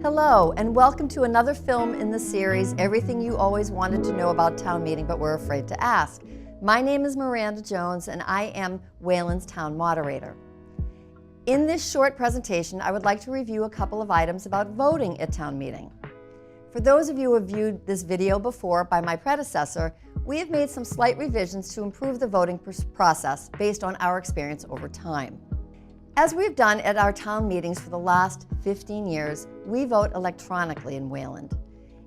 Hello, and welcome to another film in the series, Everything You Always Wanted to Know About Town Meeting But Were Afraid to Ask. My name is Miranda Jones, and I am Wayland's town moderator. In this short presentation, I would like to review a couple of items about voting at town meeting. For those of you who have viewed this video before by my predecessor, we have made some slight revisions to improve the voting process based on our experience over time. As we've done at our town meetings for the last 15 years, we vote electronically in Wayland.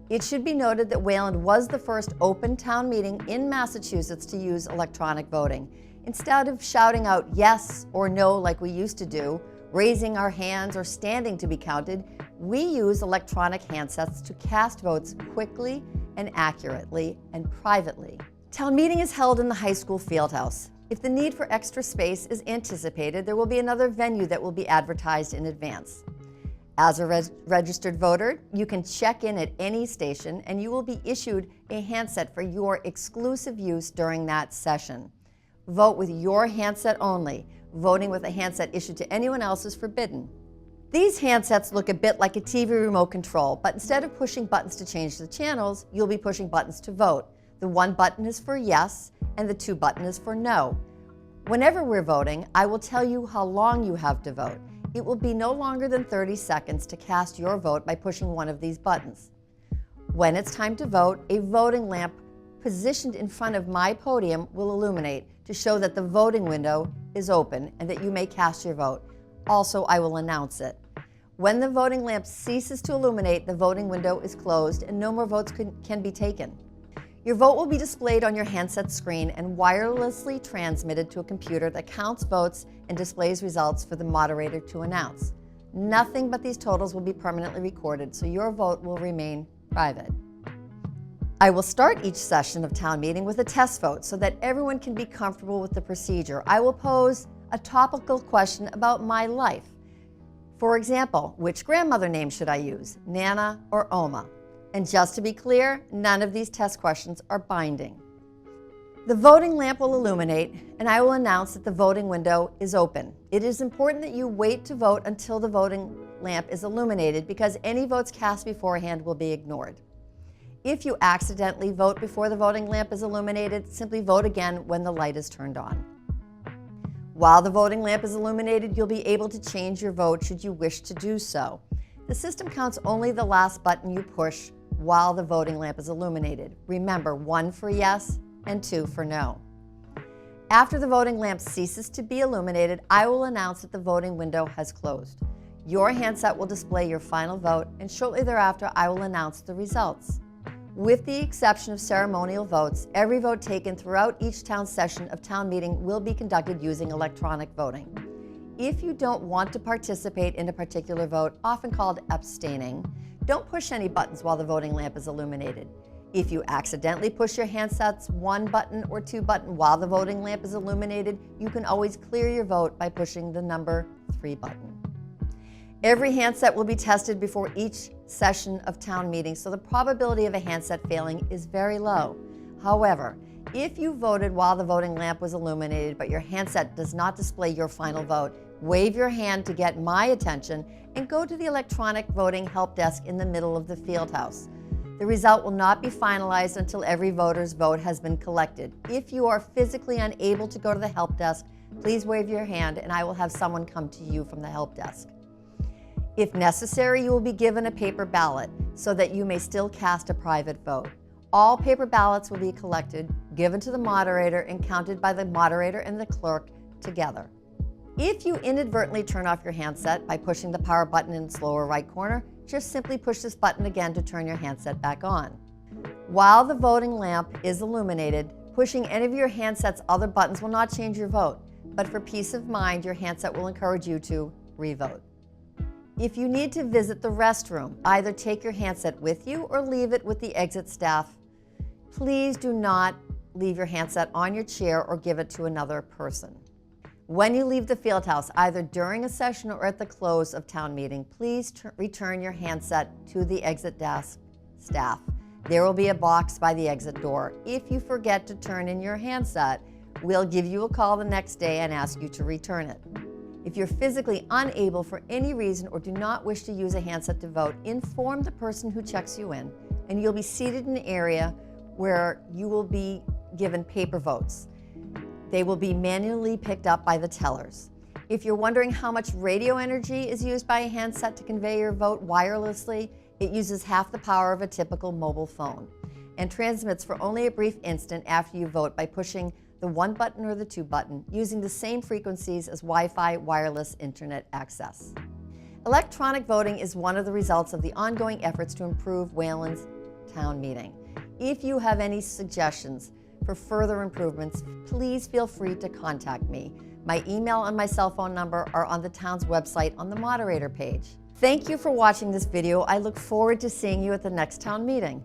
It should be noted that Wayland was the first open town meeting in Massachusetts to use electronic voting. Instead of shouting out yes or no like we used to do, raising our hands or standing to be counted, we use electronic handsets to cast votes quickly and accurately and privately. Town meeting is held in the high school fieldhouse. If the need for extra space is anticipated, there will be another venue that will be advertised in advance. As a registered voter, you can check in at any station and you will be issued a handset for your exclusive use during that session. Vote with your handset only. Voting with a handset issued to anyone else is forbidden. These handsets look a bit like a TV remote control, but instead of pushing buttons to change the channels, you'll be pushing buttons to vote. The 1 button is for yes, and the 2 button is for no. Whenever we're voting, I will tell you how long you have to vote. It will be no longer than 30 seconds to cast your vote by pushing one of these buttons. When it's time to vote, a voting lamp positioned in front of my podium will illuminate to show that the voting window is open and that you may cast your vote. Also, I will announce it. When the voting lamp ceases to illuminate, the voting window is closed and no more votes can be taken. Your vote will be displayed on your handset screen and wirelessly transmitted to a computer that counts votes and displays results for the moderator to announce. Nothing but these totals will be permanently recorded, so your vote will remain private. I will start each session of town meeting with a test vote so that everyone can be comfortable with the procedure. I will pose a topical question about my life. For example, which grandmother name should I use, Nana or Oma? And just to be clear, none of these test questions are binding. The voting lamp will illuminate, and I will announce that the voting window is open. It is important that you wait to vote until the voting lamp is illuminated because any votes cast beforehand will be ignored. If you accidentally vote before the voting lamp is illuminated, simply vote again when the light is turned on. While the voting lamp is illuminated, you'll be able to change your vote should you wish to do so. The system counts only the last button you push while the voting lamp is illuminated. Remember, 1 for yes and 2 for no. After the voting lamp ceases to be illuminated, I will announce that the voting window has closed. Your handset will display your final vote, and shortly thereafter, I will announce the results. With the exception of ceremonial votes, every vote taken throughout each town session of town meeting will be conducted using electronic voting. If you don't want to participate in a particular vote, often called abstaining, don't push any buttons while the voting lamp is illuminated. If you accidentally push your handset's 1 button or 2 button while the voting lamp is illuminated, you can always clear your vote by pushing the number 3 button. Every handset will be tested before each session of town meeting, so the probability of a handset failing is very low. However, if you voted while the voting lamp was illuminated but your handset does not display your final vote, wave your hand to get my attention and go to the electronic voting help desk in the middle of the field house. The result will not be finalized until every voter's vote has been collected. If you are physically unable to go to the help desk, please wave your hand and I will have someone come to you from the help desk. If necessary, you will be given a paper ballot so that you may still cast a private vote. All paper ballots will be collected, given to the moderator, and counted by the moderator and the clerk together. If you inadvertently turn off your handset by pushing the power button in its lower right corner, just simply push this button again to turn your handset back on. While the voting lamp is illuminated, pushing any of your handset's other buttons will not change your vote, but for peace of mind, your handset will encourage you to re-vote. If you need to visit the restroom, either take your handset with you or leave it with the exit staff. Please do not leave your handset on your chair or give it to another person. When you leave the field house, either during a session or at the close of town meeting, please return your handset to the exit desk staff. There will be a box by the exit door. If you forget to turn in your handset, we'll give you a call the next day and ask you to return it. If you're physically unable for any reason or do not wish to use a handset to vote, inform the person who checks you in, and you'll be seated in an area where you will be given paper votes. They will be manually picked up by the tellers. If you're wondering how much radio energy is used by a handset to convey your vote wirelessly, it uses half the power of a typical mobile phone and transmits for only a brief instant after you vote by pushing the 1 button or the 2 button, using the same frequencies as Wi-Fi wireless internet access. Electronic voting is one of the results of the ongoing efforts to improve Wayland's town meeting. If you have any suggestions for further improvements, please feel free to contact me. My email and my cell phone number are on the town's website on the moderator page. Thank you for watching this video. I look forward to seeing you at the next town meeting.